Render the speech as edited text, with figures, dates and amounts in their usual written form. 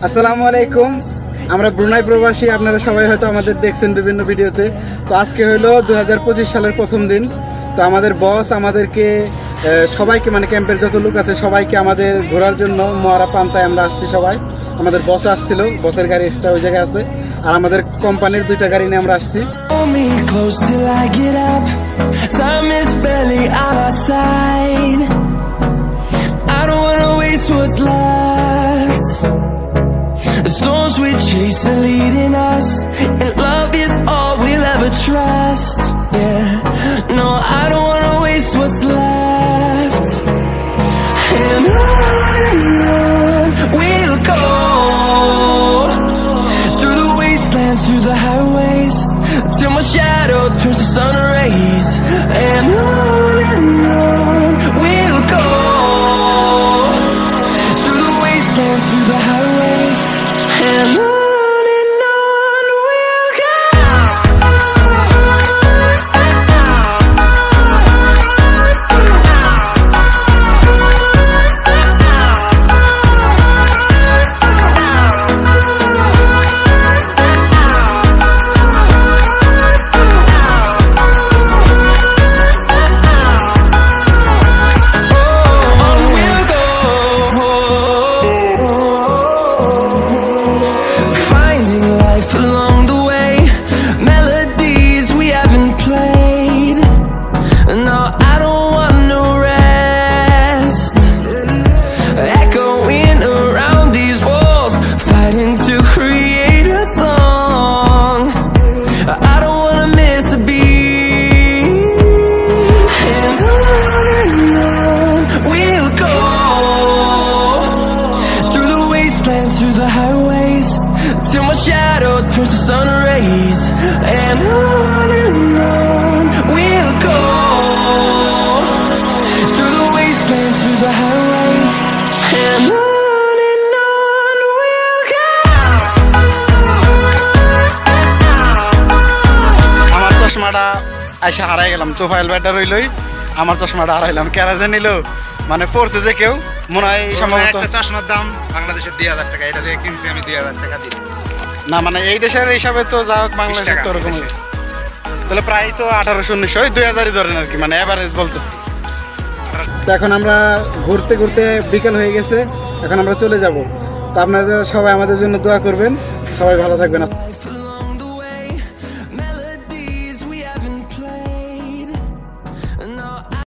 আসসালামু আলাইকুম। আমরা ব্রুনাই প্রবাসী, আপনারা সবাই হয়তো আমাদের দেখছেন বিভিন্ন ভিডিওতে। তো আজকে হলো 2025 সালের প্রথম দিন। তো আমাদের বস আমাদেরকে সবাইকে মানে ক্যাম্পের যত লোক আছে সবাইকে আমাদের ঘোরার জন্য মোয়ারা পান্তায় আমরা আসছি সবাই। আমাদের বস আসছিল, বসের গাড়ি এক্সট্রা ওই জায়গায় আছে, আর আমাদের কোম্পানির দুইটা গাড়ি নিয়ে আমরা আসছি। The storms we chase are leading us, and love is all we'll ever trust. Yeah, no, I don't wanna waste what's left. And on we'll go, through the wastelands, through the highways, till my shadow turns to sun rays. And on we'll go, through the wastelands, through the highways, and on we'll go. Through the highways, till my shadow turns to sun rays. And on we'll go, through the wastelands, through the highways, and on we'll go. আমার চশমাটা আইসা হারাই গেলাম, তোফাইল batter রইলই আমার চশমাটা হারাইলাম। কেরাজে নিল মানে পড়ছে যে কেউ মনে হয় সম্ভবত। চশমার দাম বাংলাদেশের 2000 টাকা, এটা দিয়ে কিনছি আমি 2000 টাকা দিয়ে। না মানে এই দেশের হিসাবে তো যা হোক বাংলাদেশের তো ওরকম, তাহলে প্রায় তো 1800-1900 2000-ই ধরেন আর কি, মানে এভারেজ বলতেছি। তো এখন আমরা ঘুরতে ঘুরতে বিকেল হয়ে গেছে, এখন আমরা চলে যাব। তো আপনাদের সবাই আমাদের জন্য দোয়া করবেন, সবাই ভালো থাকবেন।